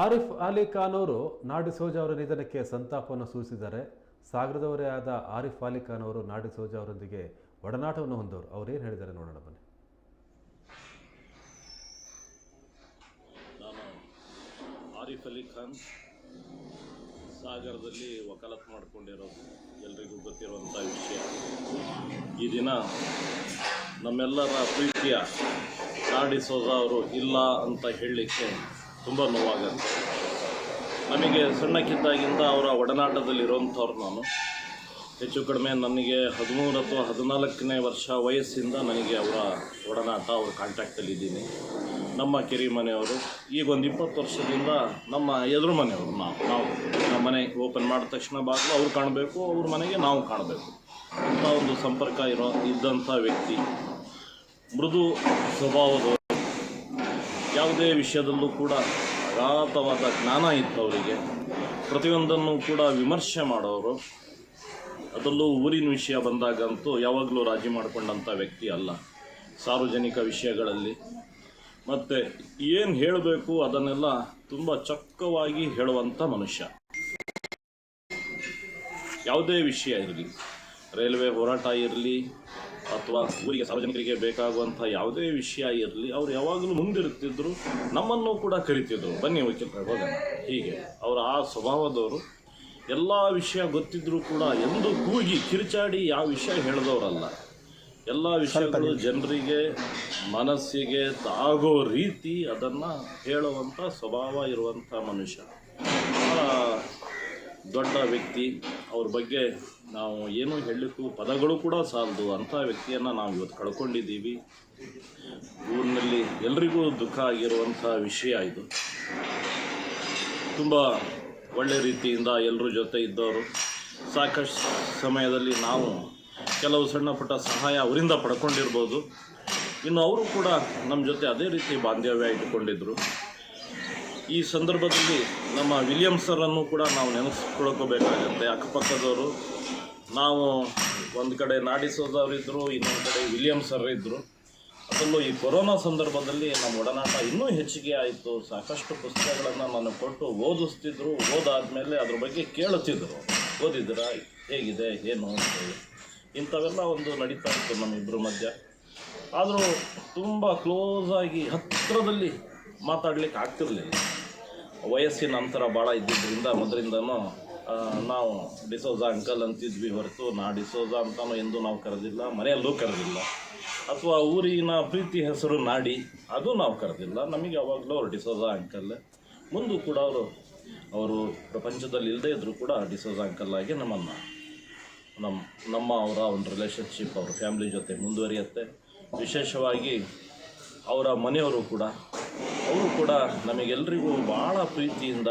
ಆರಿಫ್ ಅಲಿ ಖಾನ್ ಅವರು ನಾಡಿಸೋಜ ಅವರ ನಿಧನಕ್ಕೆ ಸಂತಾಪವನ್ನು ಸೂಚಿಸಿದ್ದಾರೆ. ಸಾಗರದವರೇ ಆದ ಆರಿಫ್ ಅಲಿ ಖಾನ್ ಅವರು ನಾಡಿಸೋಜ ಅವರೊಂದಿಗೆ ಒಡನಾಟವನ್ನು ಹೊಂದವರು. ಅವರೇನು ಹೇಳಿದ್ದಾರೆ ನೋಡೋಣ ಬನ್ನಿ. ನಾನು ಆರಿಫ್ ಅಲಿ ಖಾನ್ ಸಾಗರದಲ್ಲಿ ವಕಾಲತ್ ಮಾಡಿಕೊಂಡಿರೋದು ಎಲ್ರಿಗೂ ಗೊತ್ತಿರುವಂಥ ವಿಷಯ. ಈ ದಿನ ನಮ್ಮೆಲ್ಲರ ಪ್ರೀತಿಯ ನಾಡಿಸೋಜ ಅವರು ಇಲ್ಲ ಅಂತ ಹೇಳಲಿಕ್ಕೆ ತುಂಬ ನೋವಾಗುತ್ತೆ. ನಮಗೆ ಸಣ್ಣಕ್ಕಿದ್ದಾಗಿಂದ ಅವರ ಒಡನಾಟದಲ್ಲಿರುವಂಥವ್ರು. ನಾನು ಹೆಚ್ಚು ಕಡಿಮೆ ನನಗೆ 13 ಅಥವಾ 14ನೇ ವರ್ಷ ವಯಸ್ಸಿಂದ ನನಗೆ ಅವರ ಒಡನಾಟ, ಅವ್ರ ಕಾಂಟ್ಯಾಕ್ಟಲ್ಲಿದ್ದೀನಿ. ನಮ್ಮ ಕಿರಿಮನೆಯವರು ಈಗ ಒಂದು 20 ವರ್ಷದಿಂದ ನಮ್ಮ ಎದುರು ಮನೆಯವರು. ನಾವು ನಮ್ಮ ಮನೆ ಓಪನ್ ಮಾಡಿದ ತಕ್ಷಣ ಬಾಗಿಲು ಅವ್ರು ಕಾಣಬೇಕು, ಅವ್ರ ಮನೆಗೆ ನಾವು ಕಾಣಬೇಕು ಅಂತ ಒಂದು ಸಂಪರ್ಕ ಇದ್ದಂಥ ವ್ಯಕ್ತಿ. ಮೃದು ಸ್ವಭಾವದವರು, ಯಾವುದೇ ವಿಷಯದಲ್ಲೂ ಕೂಡ ಅಗಾಧವಾದ ಜ್ಞಾನ ಇತ್ತು ಅವರಿಗೆ. ಪ್ರತಿಯೊಂದನ್ನು ಕೂಡ ವಿಮರ್ಶೆ ಮಾಡೋರು. ಅದರಲ್ಲೂ ಊರಿನ ವಿಷಯ ಬಂದಾಗಂತೂ ಯಾವಾಗಲೂ ರಾಜಿ ಮಾಡಿಕೊಂಡಂಥ ವ್ಯಕ್ತಿ ಅಲ್ಲ. ಸಾರ್ವಜನಿಕ ವಿಷಯಗಳಲ್ಲಿ ಮತ್ತು ಏನು ಹೇಳಬೇಕು ಅದನ್ನೆಲ್ಲ ತುಂಬ ಚೊಕ್ಕವಾಗಿ ಹೇಳುವಂಥ ಮನುಷ್ಯ. ಯಾವುದೇ ವಿಷಯ ಇರಲಿ, ರೈಲ್ವೆ ಹೋರಾಟ ಇರಲಿ ಅಥವಾ ಊರಿಗೆ ಸಾರ್ವಜನಿಕರಿಗೆ ಬೇಕಾಗುವಂಥ ಯಾವುದೇ ವಿಷಯ ಇರಲಿ, ಅವರು ಯಾವಾಗಲೂ ಮುಂದಿರುತ್ತಿದ್ದರು. ನಮ್ಮನ್ನು ಕೂಡ ಕರಿತಿದ್ರು, ಬನ್ನಿ ವಕೀಲರೇ ಹೋಗೋಣ. ಹೀಗೆ ಅವರ ಆ ಸ್ವಭಾವದವರು. ಎಲ್ಲ ವಿಷಯ ಗೊತ್ತಿದ್ದರೂ ಕೂಡ ಎಂದು ಕೂಗಿ ಕಿರುಚಾಡಿ ಯಾವ ವಿಷಯ ಹೇಳಿದವರಲ್ಲ. ಎಲ್ಲ ವಿಷಯಗಳು ಜನರಿಗೆ ಮನಸ್ಸಿಗೆ ತಾಗೋ ರೀತಿ ಅದನ್ನು ಹೇಳುವಂಥ ಸ್ವಭಾವ ಇರುವಂಥ ಮನುಷ್ಯ. ದೊಡ್ಡ ವ್ಯಕ್ತಿ. ಅವ್ರ ಬಗ್ಗೆ ನಾವು ಏನೂ ಹೇಳಲಿಕ್ಕೂ ಪದಗಳು ಕೂಡ ಸಾಲದು. ಅಂಥ ವ್ಯಕ್ತಿಯನ್ನು ನಾವು ಇವತ್ತು ಕಳ್ಕೊಂಡಿದ್ದೀವಿ. ಊರಿನಲ್ಲಿ ಎಲ್ರಿಗೂ ದುಃಖ ಆಗಿರುವಂಥ ವಿಷಯ ಇದು. ತುಂಬ ಒಳ್ಳೆ ರೀತಿಯಿಂದ ಎಲ್ಲರ ಜೊತೆ ಇದ್ದವರು. ಸಾಕಷ್ಟು ಸಮಯದಲ್ಲಿ ನಾವು ಕೆಲವು ಸಣ್ಣ ಪುಟ್ಟ ಸಹಾಯ ಅವರಿಂದ ಪಡ್ಕೊಂಡಿರ್ಬೋದು. ಇನ್ನು ಅವರು ಕೂಡ ನಮ್ಮ ಜೊತೆ ಅದೇ ರೀತಿ ಬಾಂಧವ್ಯ ಇಟ್ಟುಕೊಂಡಿದ್ದರು. ಈ ಸಂದರ್ಭದಲ್ಲಿ ನಮ್ಮ ವಿಲಿಯಮ್ ಸರನ್ನು ಕೂಡ ನಾವು ನೆನೆಸ್ಕೊಳ್ಕೋಬೇಕಾಗತ್ತೆ. ಅಕ್ಕಪಕ್ಕದವರು ನಾವು ಒಂದು ಕಡೆ ನಾಡಿಸೋದವರಿದ್ದರು, ಇನ್ನೊಂದು ಕಡೆ ವಿಲಿಯಮ್ ಸರ್ ಇದ್ದರು. ಅದರಲ್ಲೂ ಈ ಕೊರೋನಾ ಸಂದರ್ಭದಲ್ಲಿ ನಮ್ಮ ಒಡನಾಟ ಇನ್ನೂ ಹೆಚ್ಚಿಗೆ ಆಯಿತು. ಸಾಕಷ್ಟು ಪುಸ್ತಕಗಳನ್ನು ನಾನು ಕೊಟ್ಟು ಓದಿಸ್ತಿದ್ರು. ಓದಾದಮೇಲೆ ಅದ್ರ ಬಗ್ಗೆ ಕೇಳುತ್ತಿದ್ದರು, ಓದಿದ್ದೀರಾ, ಹೇಗಿದೆ, ಏನು ಅಂತೇಳಿ. ಇಂಥವೆಲ್ಲ ಒಂದು ನಡೀತಾ ಇತ್ತು ನಮ್ಮಿಬ್ಬರ ಮಧ್ಯ. ಆದರೂ ತುಂಬ ಕ್ಲೋಸಾಗಿ ಹತ್ತಿರದಲ್ಲಿ ಮಾತಾಡ್ಲಿಕ್ಕೆ ಆಗ್ತಿರಲಿಲ್ಲ. ವಯಸ್ಸಿನ ಅಂತರ ಭಾಳ ಇದ್ದಿದ್ದರಿಂದ ಮೊದಲಿಂದನೂ ನಾವು ಡಿಸೋಜ ಅಂಕಲ್ ಅಂತಿದ್ವಿ ಹೊರತು ಡಿಸೋಜ ಅಂತಲೂ ಎಂದೂ ನಾವು ಕರೆದಿಲ್ಲ, ಮನೆಯಲ್ಲೂ ಕರೆದಿಲ್ಲ. ಅಥವಾ ಊರಿನ ಪ್ರೀತಿ ಹೆಸರು ನಾಡಿ, ಅದು ನಾವು ಕರೆದಿಲ್ಲ. ನಮಗೆ ಯಾವಾಗಲೂ ಅವ್ರು ಡಿಸೋಜ ಅಂಕಲ್. ಮುಂದೂ ಕೂಡ ಅವರು ಪ್ರಪಂಚದಲ್ಲಿ ಇಲ್ಲದೇ ಇದ್ದರೂ ಕೂಡ ಡಿಸೋಜ ಅಂಕಲ್ ಆಗಿ ನಮ್ಮ ಅವರ ಒಂದು ರಿಲೇಷನ್ಶಿಪ್ ಅವ್ರ ಫ್ಯಾಮಿಲಿ ಜೊತೆ ಮುಂದುವರಿಯುತ್ತೆ. ವಿಶೇಷವಾಗಿ ಅವರ ಮನೆಯವರು ಕೂಡ, ಅವರು ಕೂಡ ನಮಗೆಲ್ಲರಿಗೂ ಭಾಳ ಪ್ರೀತಿಯಿಂದ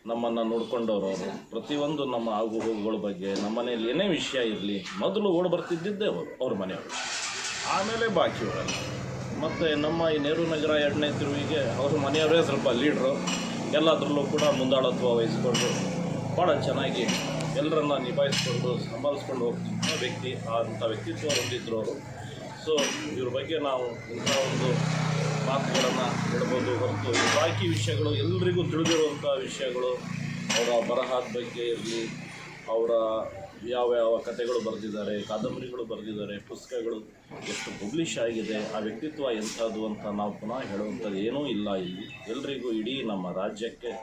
ನಮ್ಮನ್ನು ನೋಡ್ಕೊಂಡವರು. ಅವರು ಪ್ರತಿಯೊಂದು ನಮ್ಮ ಆಗು ಹೋಗುಗಳ ಬಗ್ಗೆ, ನಮ್ಮ ಮನೆಯಲ್ಲಿ ಏನೇ ವಿಷಯ ಇರಲಿ ಮೊದಲು ಓಡಿ ಬರ್ತಿದ್ದಿದ್ದೇ ಅವ್ರ ಮನೆಯವರು, ಆಮೇಲೆ ಬಾಕಿಯವರಲ್ಲ. ಮತ್ತು ನಮ್ಮ ಈ ನೆಹರು ನಗರ 2ನೇ ತಿರುವಿಗೆ ಅವ್ರ ಮನೆಯವರೇ ಸ್ವಲ್ಪ ಲೀಡ್ರು. ಎಲ್ಲದರಲ್ಲೂ ಕೂಡ ಮುಂದಾಳತ್ವ ವಹಿಸ್ಕೊಂಡು ಭಾಳ ಚೆನ್ನಾಗಿ ಎಲ್ಲರನ್ನ ನಿಭಾಯಿಸ್ಕೊಂಡು ಸಂಭಾಲಿಸ್ಕೊಂಡು ಹೋಗ್ತಿದ್ದ ವ್ಯಕ್ತಿ. ಅಂಥ ವ್ಯಕ್ತಿತ್ವ ಹೊಂದಿದ್ರು ಅವರು. ಸೊ ಇವ್ರ ಬಗ್ಗೆ ನಾವು ಇಂಥ ಒಂದು ಮಾತುಗಳನ್ನು ಹೇಳ್ಬೋದು ಹೊರತು ಬಾಕಿ ವಿಷಯಗಳು ಎಲ್ರಿಗೂ ತಿಳಿದಿರುವಂಥ ವಿಷಯಗಳು, ಅವರ ಬರಹದ ಬಗ್ಗೆ ಇರಲಿ, ಅವರ ಯಾವ ಕಥೆಗಳು ಬರೆದಿದ್ದಾರೆ, ಕಾದಂಬರಿಗಳು ಬರೆದಿದ್ದಾರೆ, ಪುಸ್ತಕಗಳು ಎಷ್ಟು ಪಬ್ಲಿಷ್ ಆಗಿದೆ, ಆ ವ್ಯಕ್ತಿತ್ವ ಎಂಥದ್ದು ಅಂತ ನಾವು ಪುನಃ ಹೇಳುವಂಥದ್ದು ಏನೂ ಇಲ್ಲ ಇಲ್ಲಿ. ಎಲ್ರಿಗೂ ಇಡೀ ನಮ್ಮ ರಾಜ್ಯಕ್ಕೆ